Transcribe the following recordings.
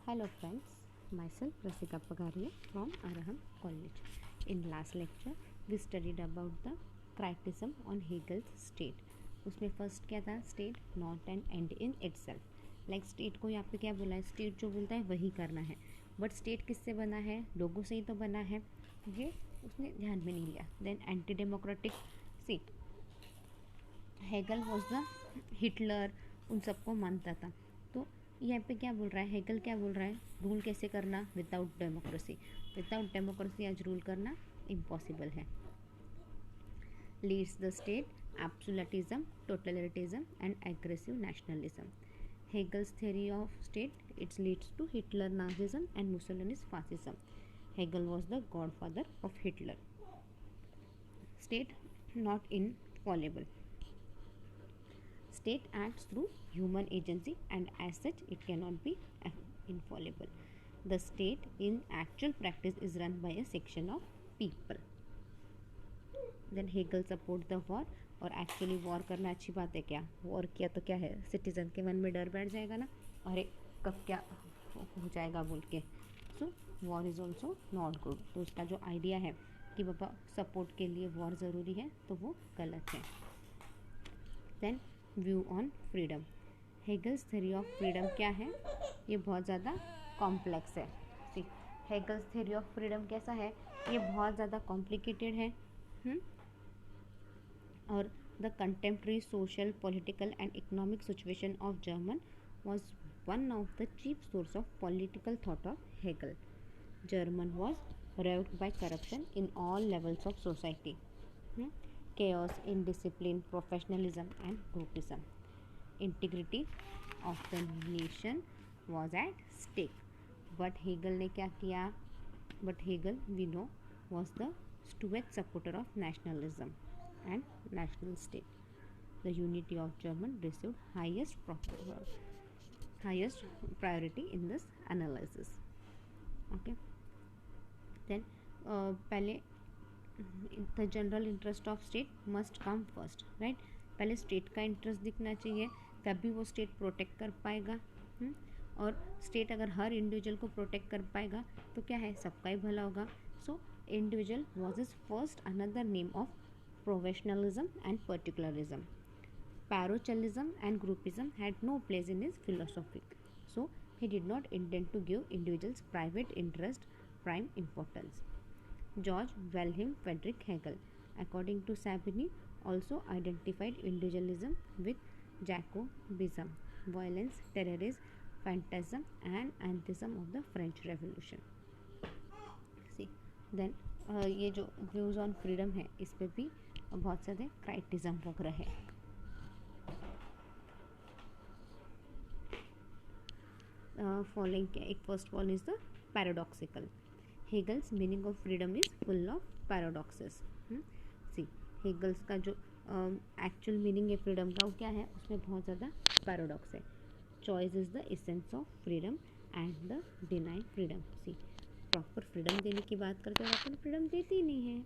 Hello friends, myself Rasika Pagaria from Araham College. In last lecture, we studied about the criticism on Hegel's state. उसमें first क्या था? State not an and in itself. Like state को यहाँ पे क्या बोला है? State जो बोलता है वही करना है. बट स्टेट किससे बना है? लोगों से ही तो बना है. ये उसने ध्यान में नहीं लिया. Then anti democratic see Hegel was the Hitler, उन सबको मानता था. तो यहाँ पे क्या बोल रहा है? हेगल क्या बोल रहा है? रूल कैसे करना? Without democracy. विदाउट डेमोक्रेसी आज रूल करना इम्पॉसिबल है. Leads the state absolutism, totalitarianism and aggressive nationalism. Hegel's theory of state, it leads to Hitler Nazism and Mussolini's fascism. Hegel was the godfather of Hitler. State not infallible. State acts through human agency and as such it cannot be infallible. The state in actual practice is run by a section of people. Then Hegel support the war. और actually war करना अच्छी बात है क्या? War किया तो क्या है? सिटीजन के मन में डर बैठ जाएगा ना, अरे कब क्या हो जाएगा बोल के. So war is also not good. तो उसका जो आइडिया है कि पापा सपोर्ट के लिए वॉर ज़रूरी है, तो वो गलत है. Then view on freedom. Hegel's theory of freedom क्या है? ये बहुत ज़्यादा कॉम्प्लेक्स है. See Hegel's theory of freedom कैसा है? ये बहुत ज़्यादा कॉम्प्लिकेटेड है. और the contemporary social, political and economic situation of German was one of the chief source of political thought of Hegel. German was ravaged by corruption in all levels of society. Chaos, indiscipline, professionalism and groupism. Integrity of the nation was at stake. But Hegel ने क्या किया? But Hegel, we know, was the staunch supporter of nationalism and national state. The unity of German received highest priority in this analysis. Okay. Then पहले the general interest of state must come first, right. पहले state का interest दिखना चाहिए, तभी वो state protect कर पाएगा. और स्टेट अगर हर इंडिविजुअल को प्रोटेक्ट कर पाएगा तो क्या है? सबका ही भला होगा. So individual was is first another name of professionalism and particularism. Parochialism and groupism had no place in his philosophy. So he did not intend to give individuals private interest prime importance. George Wilhelm Friedrich Hegel, according to Sabine, also identified individualism with Jacobism, violence, terrorism, phantasm and anarchism of the French Revolution. See, then ये जो views on freedom है, इस पे भी बहुत सारे क्राइटिज्म वगैरह है. Following एक first one is the paradoxical. Hegel's meaning of freedom is full of paradoxes. See Hegel's का जो एक्चुअल मीनिंग है फ्रीडम का, वो क्या है? उसमें बहुत ज़्यादा पैराडॉक्स है. Choice is the essence of freedom and the denied freedom. See proper freedom देने की बात करते हैं, अपन फ्रीडम देती ही नहीं है.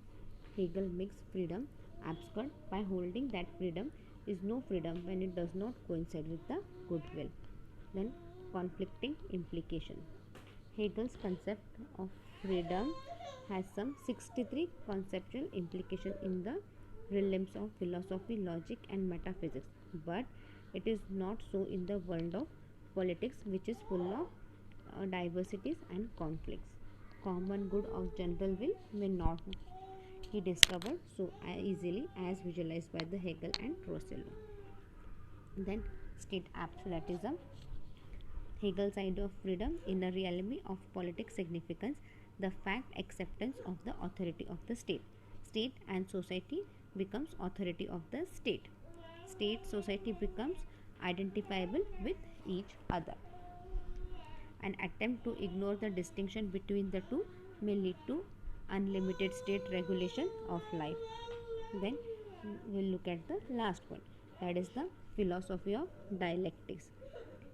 Hegel makes freedom abstract by holding that freedom is no freedom when it does not coincide with the goodwill. Then conflicting implication. Hegel's concept of freedom has some 63 conceptual implication in the realms of philosophy, logic and metaphysics, but it is not so in the world of politics, which is full of diversities and conflicts. Common good of general will may not be discovered so easily as visualized by the Hegel and Rousseau. Then state absolutism. Hegel's idea of freedom in the realm of political significance, the fact acceptance of the authority of the state. State and society becomes authority of the state. State society becomes identifiable with each other. An attempt to ignore the distinction between the two may lead to unlimited state regulation of life. Then we'll look at the last point, that is the philosophy of dialectics.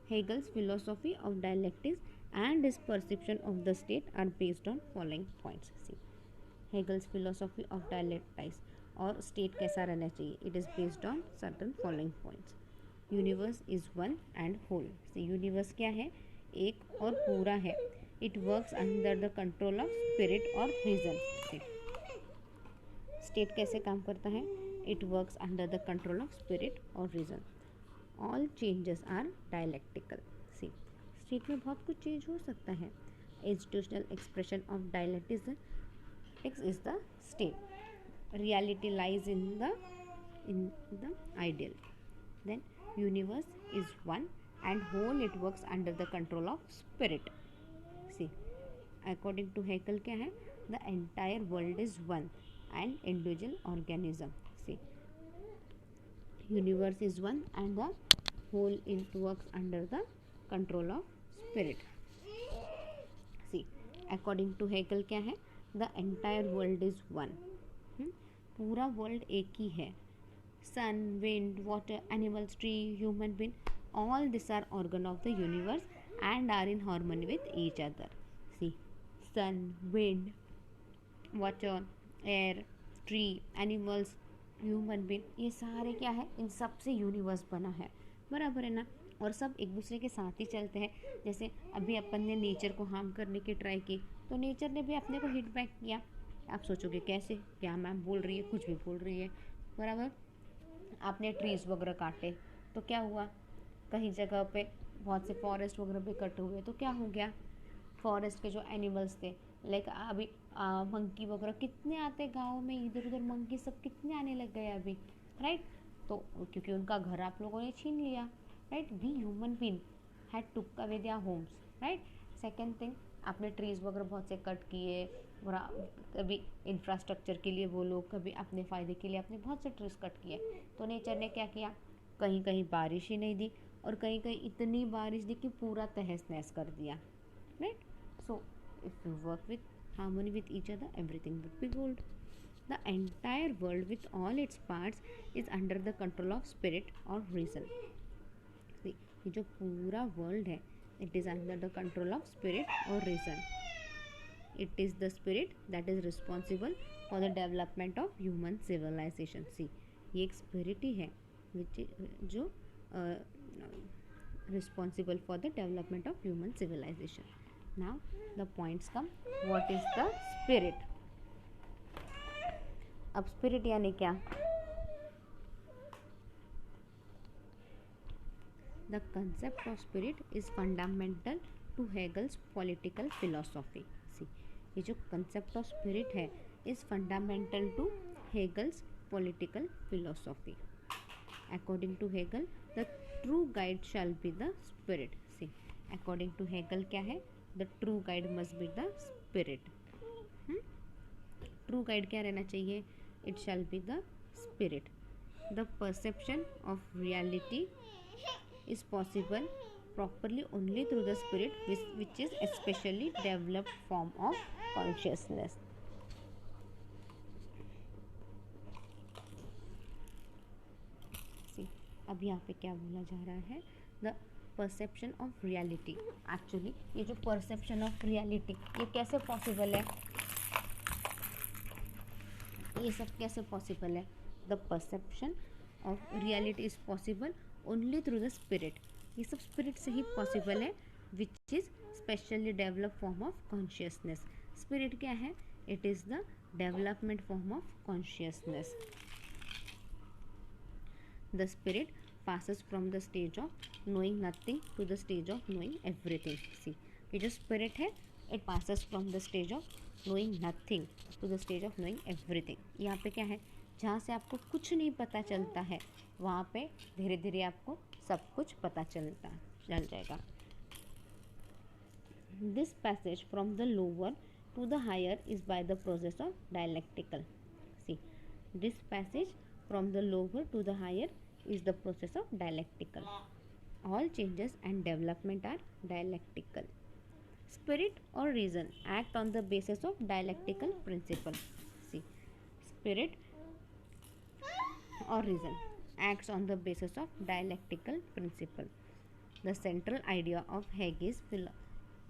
Hegel's philosophy of dialectics and his perception of the state are based on following points. See, Hegel's philosophy of dialectics और state कैसा रहना चाहिए? It is based on certain following points. Universe is one and whole. See, universe क्या है? एक और पूरा है. It works under the control of spirit or reason. State कैसे काम करता है? It works under the control of spirit or reason. All changes are dialectical. See, state में बहुत कुछ चेंज हो सकता है. Institutional expression of dialectics is the state. Reality lies in the ideal. Then universe is one and whole, it works under the control of spirit. See, according to Hegel क्या है? The entire world is one and individual organism. See, universe is one and the whole, it works under the control of spirit. See, according to Hegel क्या है? The entire world is one. पूरा world एक ही है. Sun, wind, water, animals, tree, human being, all these are organ of the universe and are in harmony with each other. See, sun, wind, water, air, tree, animals, human being, ये सारे क्या है? इन सब से universe बना है. बराबर है ना? और सब एक दूसरे के साथ ही चलते हैं. जैसे अभी अपन ने नेचर को हार्म करने की ट्राई की तो नेचर ने भी अपने को हिट बैक किया. आप सोचोगे कैसे? क्या मैम बोल रही है, कुछ भी बोल रही है. बराबर. आपने ट्रीज़ वगैरह काटे तो क्या हुआ? कहीं जगह पे बहुत से फॉरेस्ट वगैरह भी कट हुए तो क्या हो गया? फॉरेस्ट के जो एनिमल्स थे, लाइक अभी मंकी वगैरह कितने आते गाँव में, इधर उधर मंकी सब कितने आने लग गए अभी, राइट? तो क्योंकि उनका घर आप लोगों ने छीन लिया, right? We human being had took away their homes, right? Second thing, आपने ट्रीज़ वगैरह बहुत से कट किए, कभी इंफ्रास्ट्रक्चर के लिए बोलो, कभी अपने फ़ायदे के लिए आपने बहुत से ट्रीज कट किए. तो नेचर ने क्या किया? कहीं कहीं बारिश ही नहीं दी और कहीं कहीं इतनी बारिश दी कि पूरा तहस नहस कर दिया, right? So if you work with harmony with each other, everything would be gold. The entire world with all its parts is under the control of spirit और रीजन. ये जो पूरा वर्ल्ड है, it is under the control of spirit और reason. It is the spirit that is responsible for the development of human civilization. See, ये एक spirit ही है जो responsible for the development of human civilization. Now the points come. What is the spirit? अब spirit यानी क्या? The concept of spirit is fundamental to Hegel's political philosophy. See, ये जो concept of spirit है is fundamental to Hegel's political philosophy. According to Hegel, the true guide shall be the spirit. See, according to Hegel क्या है? The true guide must be the spirit. True guide क्या रहना चाहिए? It shall be the spirit. The perception of reality is possible properly only through the spirit, which is especially developed form of consciousness. See, अब यहाँ पे क्या बोला जा रहा है? The perception of reality. Actually, ये जो perception of reality, ये कैसे possible है? ये सब कैसे possible है? The perception of reality is possible only through the spirit. ये सब स्पिरिट से ही पॉसिबल है, which is specially develop form of consciousness. Spirit क्या है? It is the development form of consciousness. The spirit passes from the stage of knowing nothing to the stage of knowing everything. See, ये जो spirit है, it passes from the stage of knowing nothing to the stage of knowing everything. यहाँ पे क्या है? जहाँ से आपको कुछ नहीं पता चलता है, वहाँ पे धीरे धीरे आपको सब कुछ पता चल जाएगा. This passage from the lower to the higher is by the process of dialectical. See, this passage from the lower to the higher is the process of dialectical. All changes and development are dialectical. Spirit or reason act on the basis of dialectical principle. See, spirit or reason acts on the basis of dialectical principle. The central idea of Hegel's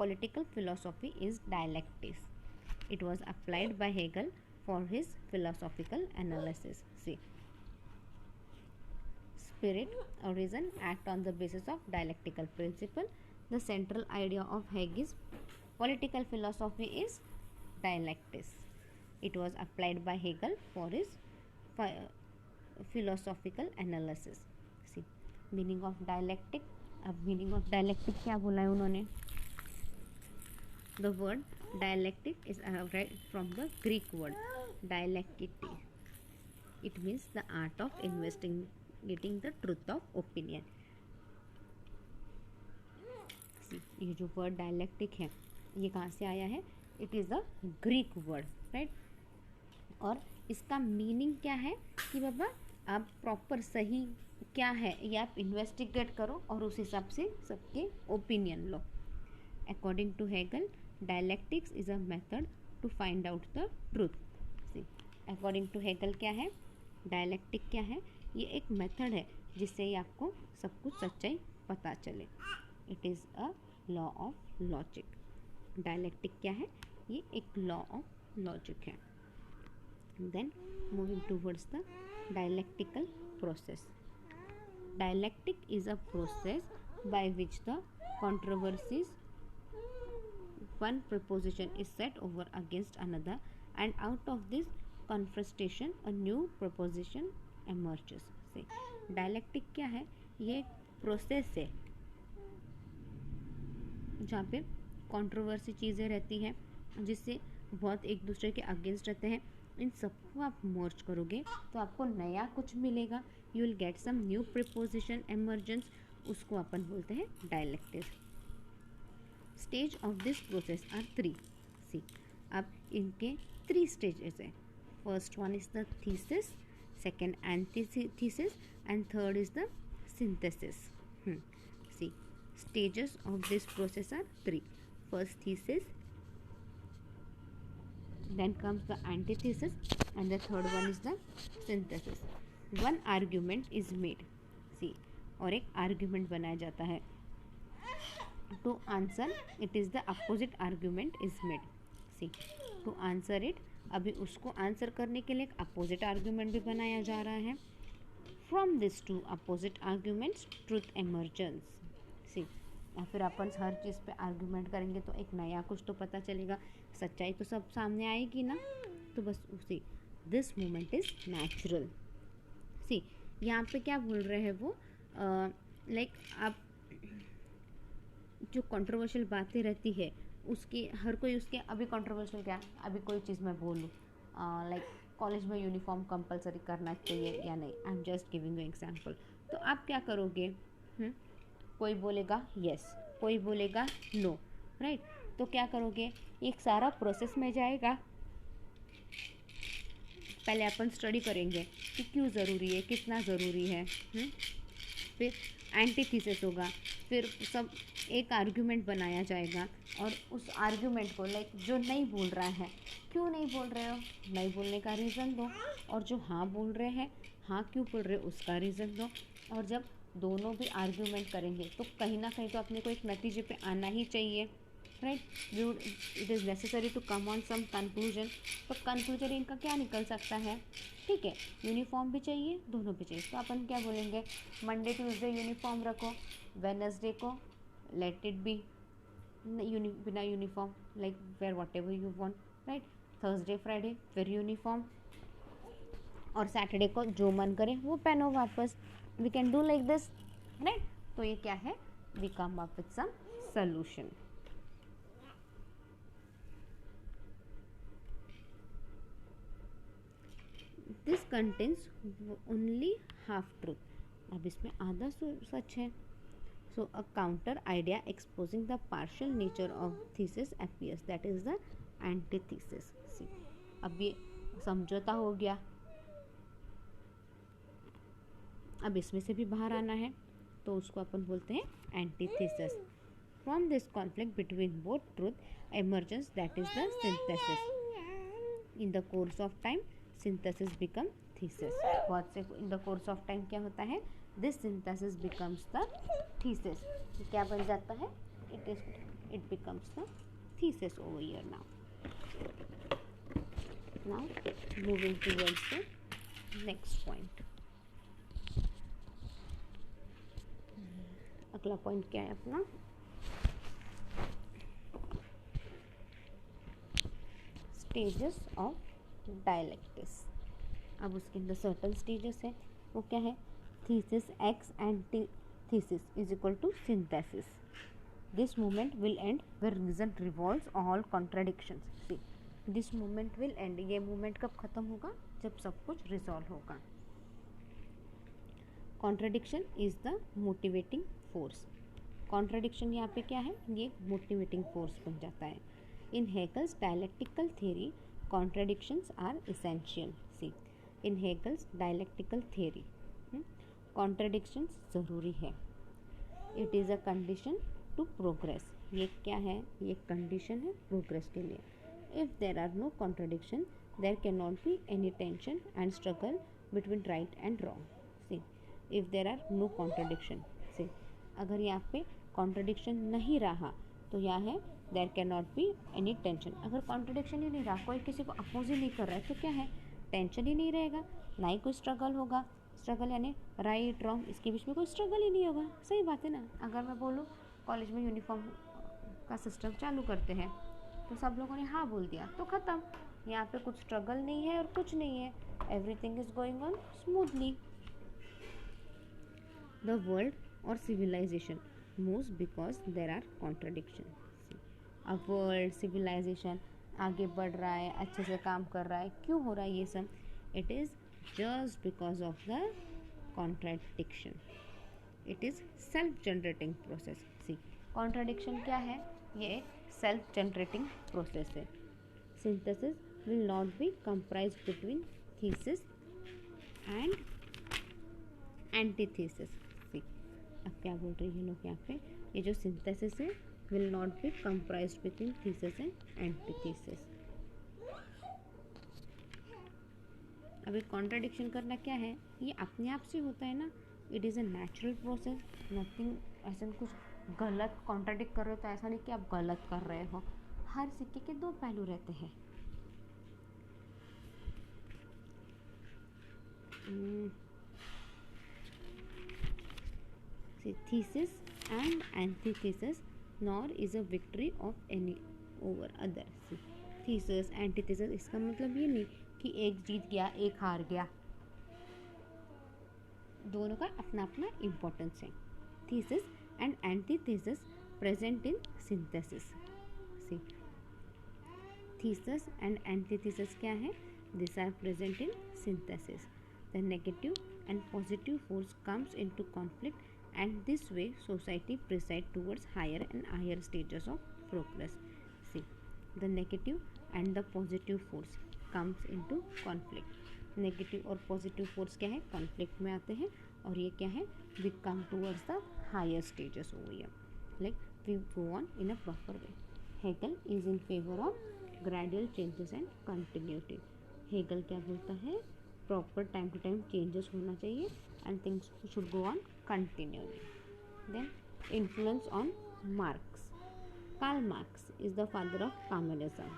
political philosophy is dialectics. It was applied by Hegel for his philosophical analysis. See, spirit or reason act on the basis of dialectical principle. The central idea of Hegel's political philosophy is dialectics. It was applied by Hegel for his philosophical analysis. See, meaning of dialectic. अब meaning of dialectic क्या बोला है उन्होंने? The word dialectic is derived from the Greek word dialekti. It means the art of investigating the truth of opinion. See, ये जो word dialectic है ये कहाँ से आया है? It is a Greek word, right. और इसका मीनिंग क्या है कि बाबा आप प्रॉपर सही क्या है ये आप इन्वेस्टिगेट करो और उस हिसाब से सबके ओपिनियन लो. According to Hegel dialectics is a method to find out the truth. See, according to Hegel क्या है? डायलेक्टिक क्या है? ये एक मेथड है जिससे ही आपको सब कुछ सच्चाई पता चले. It is a law of logic. Dialectic क्या है? ये एक लॉ ऑफ लॉजिक है. Then moving towards the dialectical process. Dialectic is a process by which the controversies one proposition is set over against another and out of this confrontation a new proposition emerges. से dialectic क्या है? ये process है जहाँ पे controversy चीज़ें रहती हैं जिससे बहुत एक दूसरे के अगेंस्ट रहते हैं. इन सबको आप मर्ज करोगे तो आपको नया कुछ मिलेगा. You will get some new proposition emergence. उसको अपन बोलते हैं dialectic. Stage of this process are 3. See, अब इनके 3 स्टेजेस है. First one is the thesis, second antithesis and third is the synthesis. See, stages of this process are 3. First thesis, then comes the antithesis and the third one is the synthesis. One argument is made. See, और एक argument बनाया जाता है. To answer it is the opposite argument is made. See, to answer it, अभी उसको answer करने के लिए एक अपोजिट आर्ग्यूमेंट भी बनाया जा रहा है. From these two opposite arguments truth emerges. सी, या फिर अपन हर चीज़ पे आर्ग्यूमेंट करेंगे तो एक नया कुछ तो पता चलेगा. सच्चाई तो सब सामने आएगी ना. तो बस उसी दिस मोमेंट इज़ नेचुरल. सी, यहाँ पे क्या बोल रहे हैं वो, लाइक आप जो कंट्रोवर्शियल बातें रहती है उसकी हर कोई उसके अभी कंट्रोवर्शियल क्या, अभी कोई चीज़ मैं बोलूँ लाइक कॉलेज में यूनिफॉर्म कंपलसरी करना चाहिए या नहीं. I am just giving you example. तो आप क्या करोगे? कोई बोलेगा यस, कोई बोलेगा नो, राइट. तो क्या करोगे? एक सारा प्रोसेस में जाएगा. पहले अपन स्टडी करेंगे कि क्यों ज़रूरी है, कितना ज़रूरी है. फिर एंटीथीसिस होगा. फिर सब एक आर्ग्यूमेंट बनाया जाएगा और उस आर्ग्यूमेंट को लाइक जो नहीं बोल रहा है, क्यों नहीं बोल रहे हो, नहीं बोलने का रीज़न दो. और जो हाँ बोल रहे हैं, हाँ क्यों बोल रहे हो उसका रीज़न दो. और जब दोनों भी आर्ग्यूमेंट करेंगे तो कहीं ना कहीं तो अपने को एक नतीजे पे आना ही चाहिए, right. It is necessary to come on some conclusion. तो कंक्लूजन इनका क्या निकल सकता है? ठीक है, यूनिफॉर्म भी चाहिए, दोनों भी चाहिए. तो अपन क्या बोलेंगे? मंडे ट्यूसडे यूनिफॉर्म रखो, वेडनेसडे को लेट इट बी बिना uniform, like where whatever you want, right. Thursday Friday फिर यूनिफॉर्म, और सैटरडे को जो मन करे वो पहनो वापस. We can do like this, right. तो ये क्या है? We come up with some solution. This contains only half truth. अब इसमें आधा सच है. So a counter idea exposing the partial nature of thesis appears, that is the antithesis. See, अब ये समझौता हो गया. अब इसमें से भी बाहर आना है तो उसको अपन बोलते हैं antithesis. From this conflict between both truth emergence, that is the synthesis. In the course of time synthesis become thesis. बहुत से in the course of time क्या होता है? This synthesis becomes the thesis. क्या बन जाता है? It becomes the thesis over here. Now moving towards the next point. अगला पॉइंट क्या है अपना? Stages of dialectics. अब उसके अंदर सर्टन स्टेजेस है, वो क्या है? Thesis x antithesis is equal to synthesis. This movement will end when reason revolves all contradictions. See, this movement will end, ये मूवमेंट कब खत्म होगा? जब सब कुछ रिजॉल्व होगा। Contradiction is the motivating force. Contradiction यहाँ पे क्या है? ये मोटिवेटिंग फोर्स बन जाता है। In Hegel's dialectical theory contradictions are essential. See, in Hegel's dialectical theory contradictions ज़रूरी है। It is a condition to progress. ये क्या है? ये कंडीशन है प्रोग्रेस के लिए। If there are no contradiction there cannot be any tension and struggle between right and wrong. See, if there are no contradiction, see, अगर यहाँ पे कॉन्ट्राडिक्शन नहीं रहा तो यह है there cannot be any tension. अगर contradiction ही नहीं रहा, कोई किसी को अपोज ही नहीं कर रहा है, तो क्या है? टेंशन ही नहीं रहेगा, ना ही कोई स्ट्रगल होगा। स्ट्रगल यानी राइट रॉन्ग, इसके बीच में कोई स्ट्रगल ही नहीं होगा। सही बात है ना? अगर मैं बोलूँ कॉलेज में यूनिफॉर्म का सिस्टम चालू करते हैं, तो सब लोगों ने हाँ बोल दिया तो ख़त्म। यहाँ पे कुछ स्ट्रगल नहीं है और कुछ नहीं है, everything is going on smoothly. The world और civilisation moves because there are contradiction. अब वर्ल्ड सिविलाइजेशन आगे बढ़ रहा है, अच्छे से काम कर रहा है, क्यों हो रहा है ये सब? It is just because of the contradiction. It is self generating process. See, contradiction क्या है? ये एक सेल्फ जनरेटिंग प्रोसेस है। Synthesis will not be compromise between thesis and antithesis. See, अब क्या बोल रही है लोग यहाँ पे? ये जो सिंथेसिस है will not be compromise between thesis and antithesis. अभी कॉन्ट्राडिक्शन करना क्या है? ये अपने आप से होता है ना, it is a natural process, nothing ऐसा कुछ गलत कॉन्ट्राडिक्ट कर रहे हो तो ऐसा नहीं कि आप गलत कर रहे हो। हर सिक्के के दो पहलू रहते हैं। Thesis and antithesis nor is a victory of any over other. Thesis antithesis, इसका मतलब ये नहीं कि एक जीत गया एक हार गया, दोनों का अपना अपना इम्पोर्टेंस है। Thesis and antithesis present in synthesis. See, thesis and antithesis क्या है? This are present in synthesis. The negative and positive force comes into conflict and this way society proceed towards higher and higher stages of progress. See, the negative and the positive force comes into conflict. Negative और positive force क्या है? Conflict में आते हैं, और ये क्या है? We come towards the higher stages over here, like we go on in a proper way. Hegel is in favour of gradual changes and continuity. Hegel क्या बोलता है? Proper time to time changes होना चाहिए and things should go on continually. Then influence on Marx. Karl Marx is the father of communism.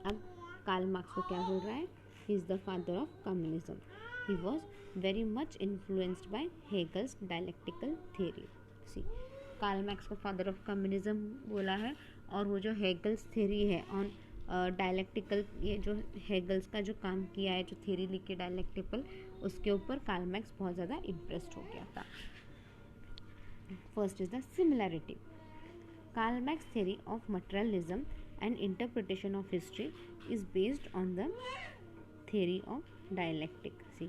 अब Karl Marx को क्या बोल रहा है? He is the father of communism. He was very much influenced by Hegel's dialectical theory. See, Karl Marx को father of communism बोला है, और वो जो हेगल्स थ्योरी है ऑन डायलेक्टिकल, ये जो हेगल्स का जो काम किया है, जो थ्योरी लिखी डायलेक्टिकल, उसके ऊपर कार्ल मार्क्स बहुत ज़्यादा इम्प्रेस्ड हो गया था। First is the similarity. Karl Marx theory of materialism and interpretation of history is based on the theory of dialectic. See,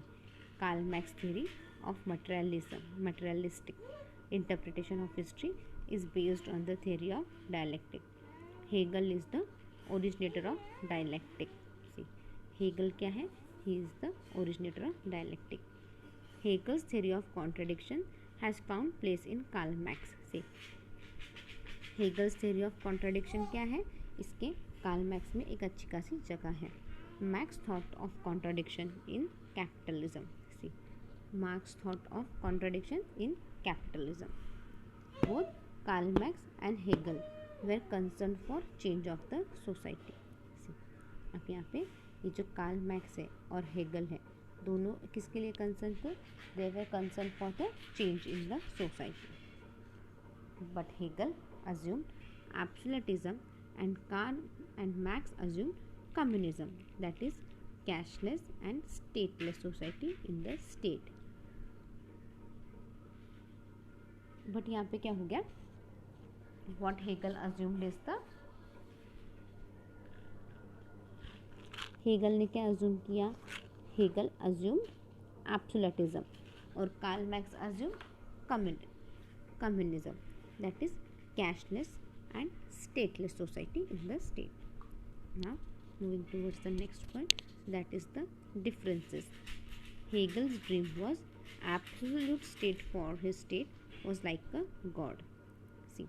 Karl Marx theory of materialistic interpretation of history is based on the theory of dialectic. Hegel is the originator of dialectic. See, Hegel क्या है? He is the originator of dialectic. Hegel's theory of contradiction has found place in Karl Marx. See, Hegel's theory of contradiction क्या है? इसके Karl max में एक अच्छी खासी जगह है। Marx thought of contradiction in capitalism. See, Marx thought of contradiction in capitalism. Both Karl Marx and Hegel were concerned for change of the society. See, अब यहाँ पे ये जो कार्ल मैक्स है और हेगल है, दोनों किसके लिए कंसर्न थे? They were concern for the change in the society. But Hegel assumed absolutism and Karl and Marx assumed communism, that is cashless and stateless society in the state. But यहाँ पे क्या हो गया, what Hegel assumed is the, Hegel ने क्या assume किया, Hegel assumed absolutism और Karl Marx assume communism, that is cashless and stateless society in the state. Now moving towards the next point, that is the differences. Hegel's dream was absolute state. For his state was like a god. See,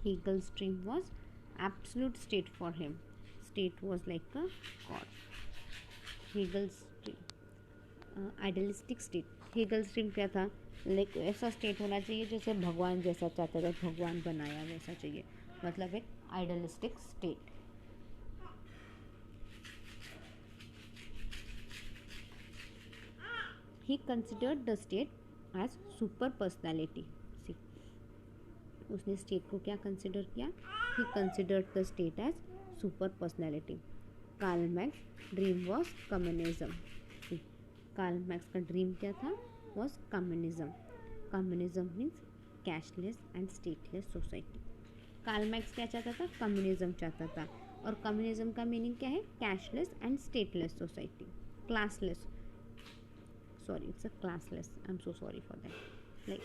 Hegel's dream was absolute state. For him state was like a god. Hegel's dream idealistic state. Hegel's dream क्या था, like ऐसा state होना चाहिए जैसे भगवान जैसा चाहते थे, भगवान बनाया वैसा चाहिए, मतलब एक idealistic state. He considered the state as super personality. See, उसने स्टेट को क्या कंसिडर किया, he considered the state as super personality. Karl Marx dream was communism. See, Karl Marx का ड्रीम क्या था, was communism. Communism means cashless and stateless society. Karl Marx क्या चाहता था, कम्युनिज्म चाहता था, और कम्युनिज्म का मीनिंग क्या है, cashless and stateless society, classless, sorry it's a classless, I am so sorry for that. Like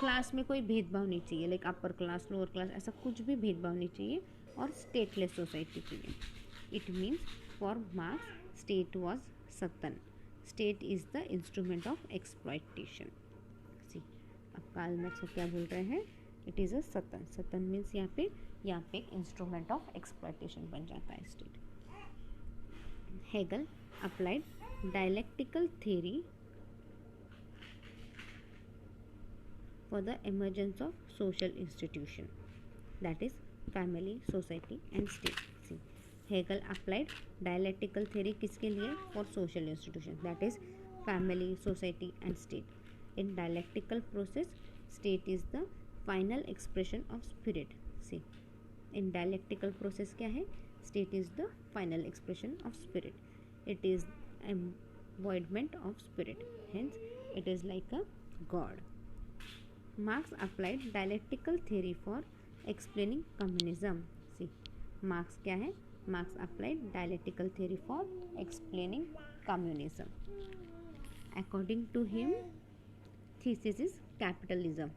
class में कोई भेदभाव नहीं चाहिए, like upper class lower class ऐसा कुछ भी भेदभाव नहीं चाहिए, और स्टेटलेस सोसाइटी चाहिए. It means for Marx state was Satan, state is the instrument of exploitation. See, अब कार्ल मैक्स को क्या बोल रहे हैं, it is a Satan. Satan means यहाँ पे एक इंस्ट्रूमेंट ऑफ एक्सप्लॉयटेशन बन जाता है state. Hegel applied dialectical theory for the emergence of social institution, that is family, society and state. See, Hegel applied dialectical theory किसके लिए, for social institution, that is family, society and state. In dialectical process, state is the final expression of spirit. See, in dialectical process क्या है, state is the final expression of spirit. It is embodiment of spirit, hence it is like a god. Marx applied dialectical theory for explaining communism. See, Marx क्या है, Marx applied dialectical theory for explaining communism. According to him, thesis is capitalism.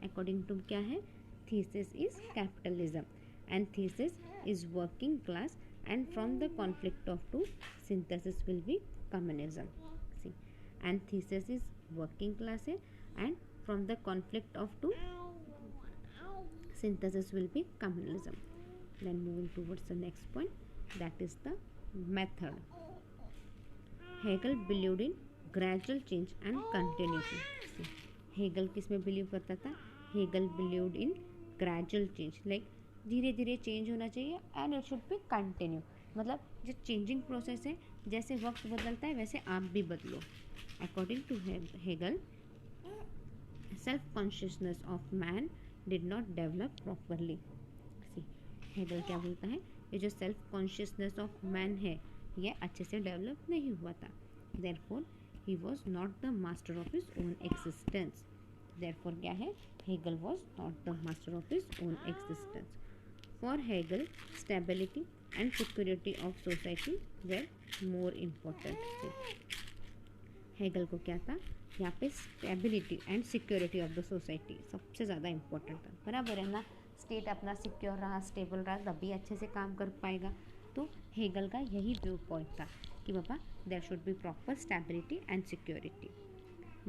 According to क्या है, thesis is capitalism and thesis is working class, and from the conflict of two, synthesis will be communism. See, and thesis is working class है, and from the conflict of two, synthesis will be communism. Then moving towards the next point, that is the method. Hegel believed in gradual change and continuity. See, Hegel किस में believe करता था, Hegel believed in gradual change, like धीरे धीरे change होना चाहिए, and it should be continue, मतलब जो चेंजिंग प्रोसेस है, जैसे वक्त बदलता है वैसे आप भी बदलो. According to Hegel, self consciousness of man did not develop properly. See, Hegel क्या बोलता है, ये जो सेल्फ कॉन्शियसनेस ऑफ मैन है ये अच्छे से डेवलप नहीं हुआ था. therefore he was not the master of his own existence. therefore क्या है, Hegel was not the master of his own existence. for Hegel, stability and security of society were more important. Hegel को क्या था, यहाँ पे stability and security of the society सबसे ज़्यादा important था. बराबर है ना, स्टेट अपना सिक्योर रहा, स्टेबल रहा, तभी अच्छे से काम कर पाएगा. तो हेगल का यही व्यू पॉइंट था कि पापा there should be proper stability and security.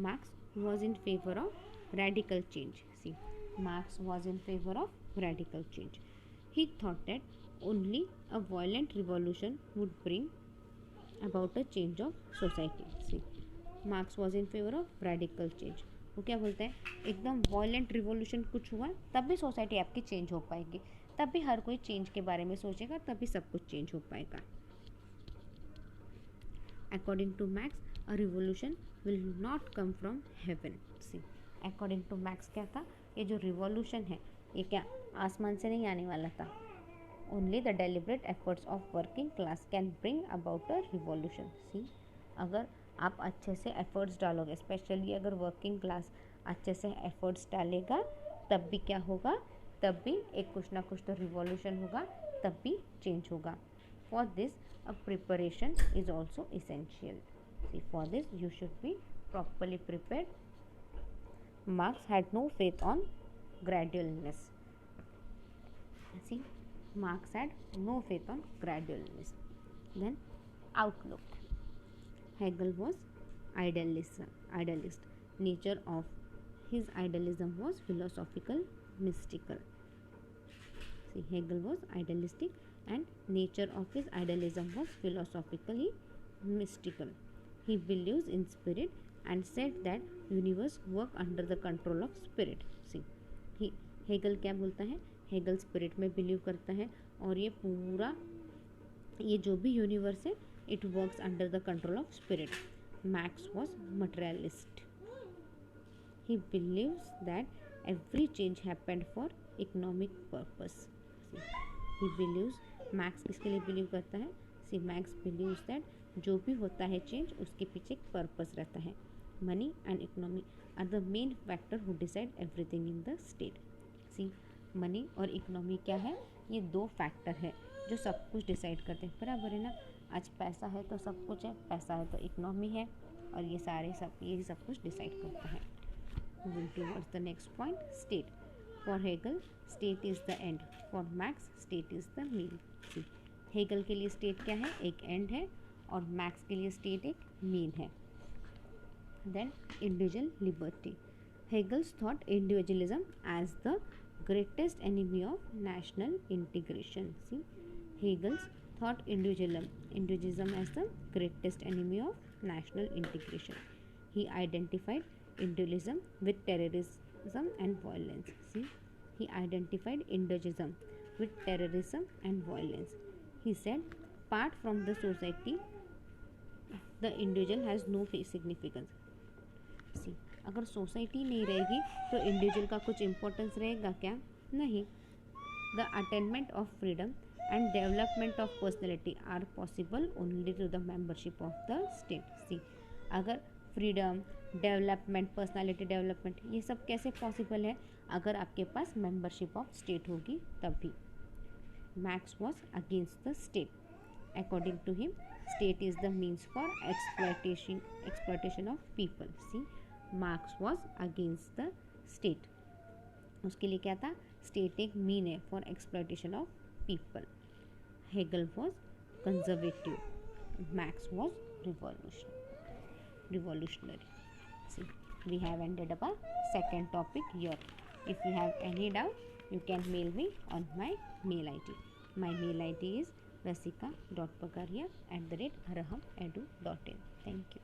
Marx was in favour of radical change. See, Marx was in favour of radical change. He thought that only a violent revolution would bring about a change of society. See, Marx was in favour of radical change. वो क्या बोलता है, एकदम violent revolution कुछ हुआ तब भी society आपकी चेंज हो पाएगी, तब भी हर कोई चेंज के बारे में सोचेगा, तभी सब कुछ चेंज हो पाएगा. According to Marx, a revolution will not come from heaven. See, according to Marx क्या था, ये जो रिवॉल्यूशन है ये क्या आसमान से नहीं आने वाला था, only the deliberate efforts of working class can bring about a revolution. See, अगर आप अच्छे से efforts डालोगे, स्पेशली अगर वर्किंग क्लास अच्छे से efforts डालेगा, तब भी क्या होगा, तब भी एक कुछ ना कुछ तो रिवॉल्यूशन होगा, तब भी चेंज होगा. For this a preparation is also essential. See, for this you should be properly prepared. Marx had no faith on gradualness. See, Marx had no faith on gradualness. Then outlook. Hegel was idealist. Nature of his idealism was philosophical, mystical. See, Hegel was idealistic and nature of his idealism was philosophically mystical. He believes in spirit and said that universe work under the control of spirit. See, Hegel क्या बोलता है, Hegel spirit में believe करता है और ये पूरा ये जो भी यूनिवर्स है it works under the control of spirit. Max was materialist. He believes that every change happened for economic purpose. He believes, max किसके लिए बिलीव करता है, सी मैक्स बिलीव्स दैट जो भी होता है चेंज उसके पीछे एक पर्पस रहता है. Money and economy are the main factor who decide everything in the state. See, money और इकोनॉमी क्या है, ये दो फैक्टर है जो सब कुछ डिसाइड करते हैं. बराबर है ना, आज पैसा है तो सब कुछ है, पैसा है तो इकोनॉमी है, और ये सारे सब कुछ डिसाइड करता है. Moving towards the next point, state. For Hegel, state is the end. For Marx, state is the mean. See, Hegel के लिए state क्या है, एक end है, और Marx के लिए state एक mean है. Then individual liberty. Hegel thought individualism as the greatest enemy of national integration. See, Hegel thought individualism as the greatest enemy of national integration. He identified individualism with terrorism and violence. See, he identified individualism with terrorism and violence. He said, apart from the society, the individual has no significance. See, अगर society नहीं रहेगी तो individual का कुछ importance रहेगा क्या, नहीं. The attainment of freedom and development of personality are possible only through the membership of the state. See, अगर फ्रीडम, डेवलपमेंट, पर्सनालिटी डेवलपमेंट, ये सब कैसे पॉसिबल है, अगर आपके पास मेंबरशिप ऑफ स्टेट होगी तभी. Marx was against the state. According to him, state is the means for exploitation of people. See, Marx was against the state. उसके लिए क्या था, स्टेट एक मीन है for exploitation of people. Hegel was conservative. Marx was revolutionary. See, we have ended up our second topic here. If you have any doubt, you can mail me on my mail ID. My mail ID is rasika.pagaria@arahamedu.in. Thank you.